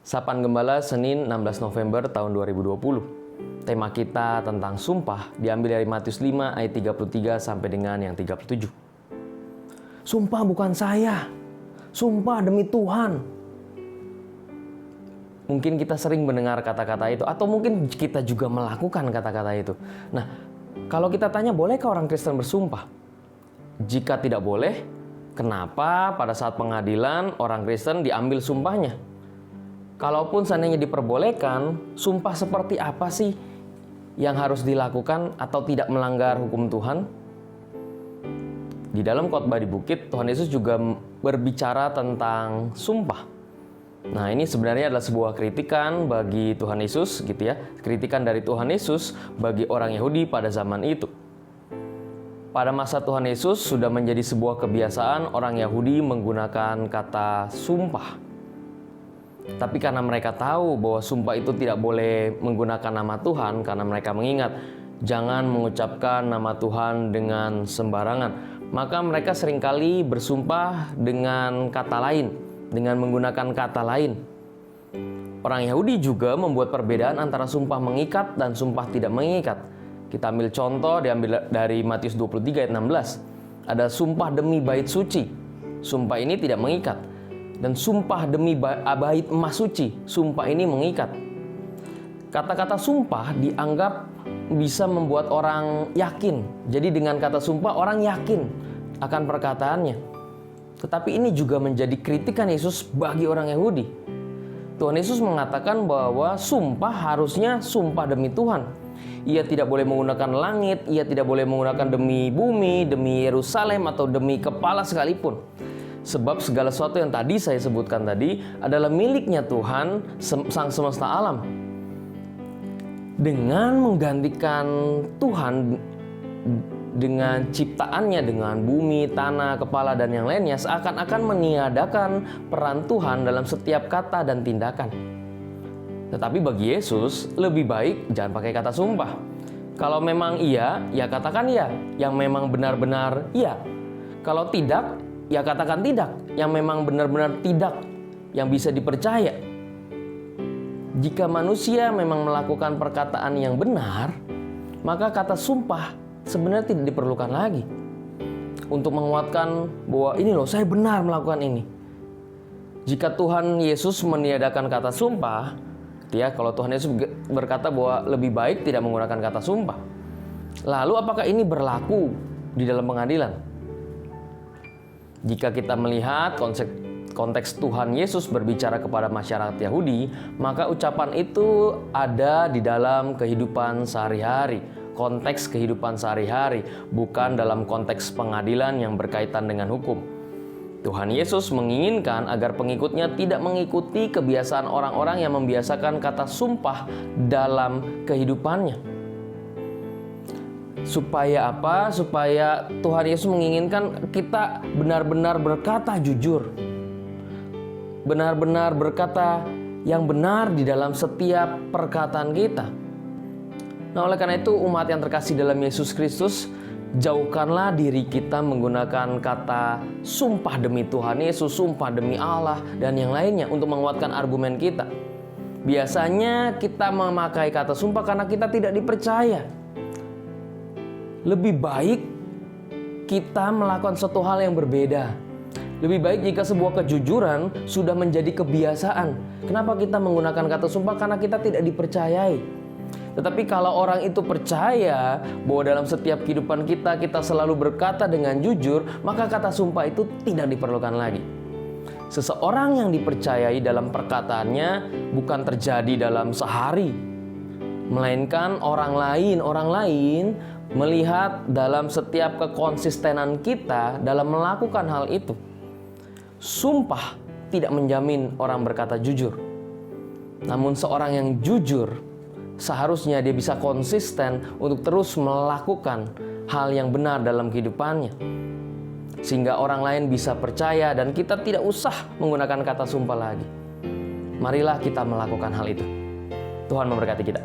Sapaan Gembala Senin 16 November tahun 2020. Tema kita tentang sumpah diambil dari Matius 5 ayat 33 sampai dengan yang 37. Sumpah bukan saya, sumpah demi Tuhan. Mungkin kita sering mendengar kata-kata itu, atau mungkin kita juga melakukan kata-kata itu. Nah, kalau kita tanya bolehkah orang Kristen bersumpah? Jika tidak boleh, kenapa pada saat pengadilan orang Kristen diambil sumpahnya? Kalaupun seandainya diperbolehkan, sumpah seperti apa sih yang harus dilakukan atau tidak melanggar hukum Tuhan? Di dalam khotbah di bukit, Tuhan Yesus juga berbicara tentang sumpah. Nah, ini sebenarnya adalah sebuah kritikan bagi Tuhan Yesus, gitu ya. Kritikan dari Tuhan Yesus bagi orang Yahudi pada zaman itu. Pada masa Tuhan Yesus sudah menjadi sebuah kebiasaan orang Yahudi menggunakan kata sumpah. Tapi karena mereka tahu bahwa sumpah itu tidak boleh menggunakan nama Tuhan, karena mereka mengingat jangan mengucapkan nama Tuhan dengan sembarangan, maka mereka seringkali bersumpah dengan kata lain, dengan menggunakan kata lain. Orang Yahudi juga membuat perbedaan antara sumpah mengikat dan sumpah tidak mengikat. Kita ambil contoh diambil dari Matius 23 ayat 16. Ada sumpah demi bait suci. Sumpah ini tidak mengikat. Dan sumpah demi bait emas suci, sumpah ini mengikat. Kata-kata sumpah dianggap bisa membuat orang yakin. Jadi dengan kata sumpah orang yakin akan perkataannya. Tetapi ini juga menjadi kritikan Yesus bagi orang Yahudi. Tuhan Yesus mengatakan bahwa sumpah harusnya sumpah demi Tuhan. Ia tidak boleh menggunakan langit, ia tidak boleh menggunakan demi bumi, demi Yerusalem, atau demi kepala sekalipun. Sebab segala sesuatu yang tadi saya sebutkan tadi adalah miliknya Tuhan, sang semesta alam. Dengan menggantikan Tuhan dengan ciptaannya, dengan bumi, tanah, kepala, dan yang lainnya, seakan-akan meniadakan peran Tuhan dalam setiap kata dan tindakan. Tetapi bagi Yesus, lebih baik jangan pakai kata sumpah. Kalau memang iya, ya katakan iya. Yang memang benar-benar iya. Kalau tidak, ya katakan tidak, yang memang benar-benar tidak, yang bisa dipercaya. Jika manusia memang melakukan perkataan yang benar, maka kata sumpah sebenarnya tidak diperlukan lagi. Untuk menguatkan bahwa ini loh, saya benar melakukan ini. Jika Tuhan Yesus meniadakan kata sumpah, ya, kalau Tuhan Yesus berkata bahwa lebih baik tidak menggunakan kata sumpah, lalu apakah ini berlaku di dalam pengadilan? Jika kita melihat konteks Tuhan Yesus berbicara kepada masyarakat Yahudi, maka ucapan itu ada di dalam kehidupan sehari-hari, konteks kehidupan sehari-hari, bukan dalam konteks pengadilan yang berkaitan dengan hukum. Tuhan Yesus menginginkan agar pengikutnya tidak mengikuti kebiasaan orang-orang yang membiasakan kata sumpah dalam kehidupannya. Supaya apa? Supaya Tuhan Yesus menginginkan kita benar-benar berkata jujur. Benar-benar berkata yang benar di dalam setiap perkataan kita. Nah, oleh karena itu umat yang terkasih dalam Yesus Kristus, jauhkanlah diri kita menggunakan kata sumpah demi Tuhan Yesus, sumpah demi Allah, dan yang lainnya untuk menguatkan argumen kita. Biasanya kita memakai kata sumpah karena kita tidak dipercaya. Lebih baik kita melakukan suatu hal yang berbeda. Lebih baik jika sebuah kejujuran sudah menjadi kebiasaan. Kenapa kita menggunakan kata sumpah? Karena kita tidak dipercayai. Tetapi kalau orang itu percaya bahwa dalam setiap kehidupan kita selalu berkata dengan jujur, maka kata sumpah itu tidak diperlukan lagi. Seseorang yang dipercayai dalam perkataannya bukan terjadi dalam sehari, melainkan orang lain melihat dalam setiap kekonsistenan kita dalam melakukan hal itu. Sumpah tidak menjamin orang berkata jujur. Namun seorang yang jujur seharusnya dia bisa konsisten untuk terus melakukan hal yang benar dalam kehidupannya, sehingga orang lain bisa percaya dan kita tidak usah menggunakan kata sumpah lagi. Marilah kita melakukan hal itu. Tuhan memberkati kita.